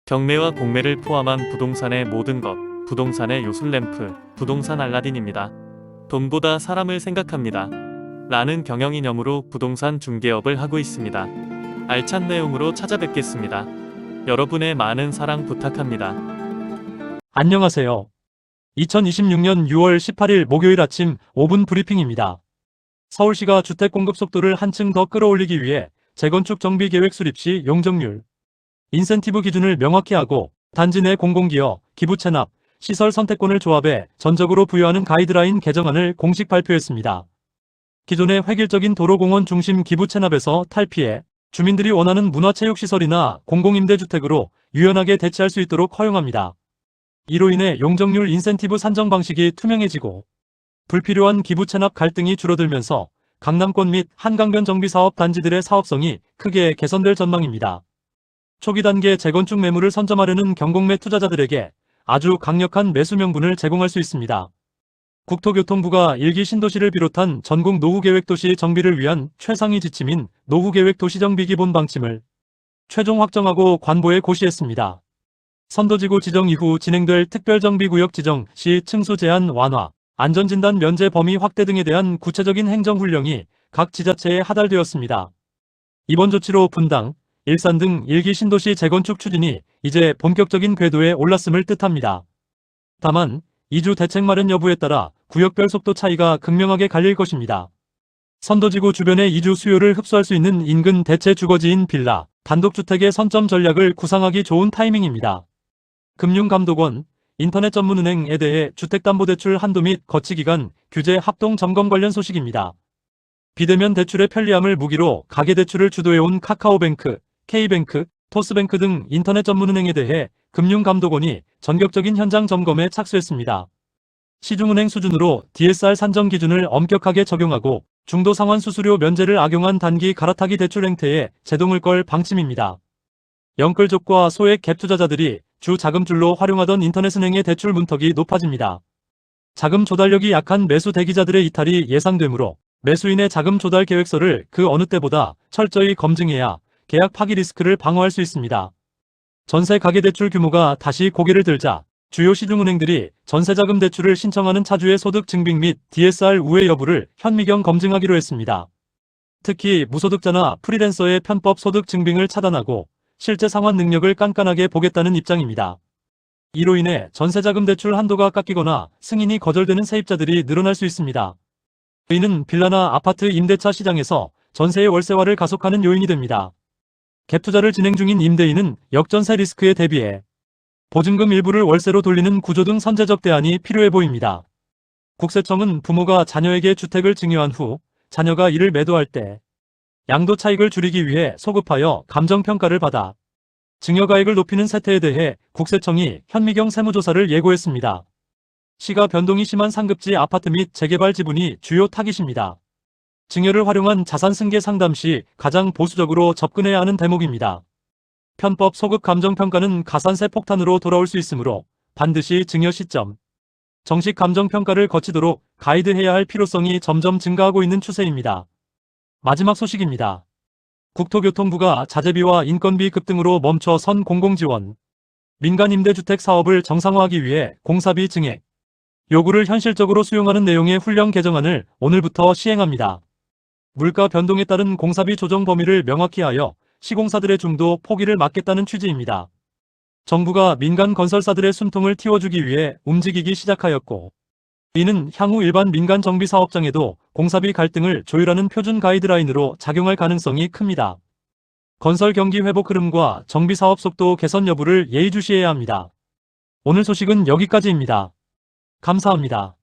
경매와 공매를 포함한 부동산의 모든 것, 부동산의 요술램프, 부동산 알라딘입니다. 돈보다 사람을 생각합니다. 라는 경영이념으로 부동산 중개업을 하고 있습니다. 알찬 내용으로 찾아뵙겠습니다. 여러분의 많은 사랑 부탁합니다. 안녕하세요. 2026년 6월 18일 목요일 아침 5분 브리핑입니다. 서울시가 주택 공급 속도를 한층 더 끌어올리기 위해 재건축 정비 계획 수립 시 용적률, 인센티브 기준을 명확히 하고 단지 내 공공기여, 기부 체납, 시설 선택권을 조합해 전적으로 부여하는 가이드라인 개정안을 공식 발표했습니다. 기존의 획일적인 도로공원 중심 기부 체납에서 탈피해 주민들이 원하는 문화체육시설이나 공공임대주택으로 유연하게 대체할 수 있도록 허용합니다. 이로 인해 용적률 인센티브 산정 방식이 투명해지고 불필요한 기부 체납 갈등이 줄어들면서 강남권 및 한강변 정비사업 단지들의 사업성이 크게 개선될 전망입니다. 초기 단계 재건축 매물을 선점하려는 경공매 투자자들에게 아주 강력한 매수 명분을 제공할 수 있습니다. 국토교통부가 일기 신도시를 비롯한 전국 노후계획도시 정비를 위한 최상위 지침인 노후계획도시정비 기본 방침을 최종 확정하고 관보에 고시했습니다. 선도지구 지정 이후 진행될 특별정비구역 지정 시 층수 제한 완화, 안전진단 면제 범위 확대 등에 대한 구체적인 행정훈령이 각 지자체에 하달되었습니다. 이번 조치로 분당, 일산 등 일기 신도시 재건축 추진이 이제 본격적인 궤도에 올랐음을 뜻합니다. 다만 이주 대책 마련 여부에 따라 구역별 속도 차이가 극명하게 갈릴 것입니다. 선도지구 주변의 이주 수요를 흡수할 수 있는 인근 대체 주거지인 빌라, 단독주택의 선점 전략을 구상하기 좋은 타이밍입니다. 금융감독원, 인터넷 전문은행에 대해 주택담보대출 한도 및 거치기간 규제 합동 점검 관련 소식입니다. 비대면 대출의 편리함을 무기로 가계대출을 주도해온 카카오뱅크, K뱅크, 토스뱅크 등 인터넷 전문은행에 대해 금융감독원이 전격적인 현장 점검에 착수했습니다. 시중은행 수준으로 DSR 산정 기준을 엄격하게 적용하고 중도 상환 수수료 면제를 악용한 단기 갈아타기 대출 행태에 제동을 걸 방침입니다. 영끌족과 소액 갭 투자자들이 주 자금줄로 활용하던 인터넷은행의 대출 문턱이 높아집니다. 자금 조달력이 약한 매수 대기자들의 이탈이 예상되므로 매수인의 자금 조달 계획서를 그 어느 때보다 철저히 검증해야 계약 파기 리스크를 방어할 수 있습니다. 전세 가계대출 규모가 다시 고개를 들자 주요 시중은행들이 전세자금 대출을 신청하는 차주의 소득 증빙 및 DSR 우회 여부를 현미경 검증하기로 했습니다. 특히 무소득자나 프리랜서의 편법 소득 증빙을 차단하고 실제 상환 능력을 깐깐하게 보겠다는 입장입니다. 이로 인해 전세자금 대출 한도가 깎이거나 승인이 거절되는 세입자들이 늘어날 수 있습니다. 이는 빌라나 아파트 임대차 시장에서 전세의 월세화를 가속하는 요인이 됩니다. 갭 투자를 진행 중인 임대인은 역전세 리스크에 대비해 보증금 일부를 월세로 돌리는 구조 등 선제적 대안이 필요해 보입니다. 국세청은 부모가 자녀에게 주택을 증여한 후 자녀가 이를 매도할 때 양도 차익을 줄이기 위해 소급하여 감정평가를 받아 증여가액을 높이는 세태에 대해 국세청이 현미경 세무조사를 예고했습니다. 시가 변동이 심한 상급지 아파트 및 재개발 지분이 주요 타깃입니다. 증여를 활용한 자산 승계 상담 시 가장 보수적으로 접근해야 하는 대목입니다. 편법 소급 감정평가는 가산세 폭탄으로 돌아올 수 있으므로 반드시 증여 시점, 정식 감정평가를 거치도록 가이드해야 할 필요성이 점점 증가하고 있는 추세입니다. 마지막 소식입니다. 국토교통부가 자재비와 인건비 급등으로 멈춰선 공공지원, 민간임대주택 사업을 정상화하기 위해 공사비 증액 요구를 현실적으로 수용하는 내용의 훈령 개정안을 오늘부터 시행합니다. 물가 변동에 따른 공사비 조정 범위를 명확히 하여 시공사들의 중도 포기를 막겠다는 취지입니다. 정부가 민간 건설사들의 숨통을 틔워주기 위해 움직이기 시작하였고 이는 향후 일반 민간 정비 사업장에도 공사비 갈등을 조율하는 표준 가이드라인으로 작용할 가능성이 큽니다. 건설 경기 회복 흐름과 정비 사업 속도 개선 여부를 예의주시해야 합니다. 오늘 소식은 여기까지입니다. 감사합니다.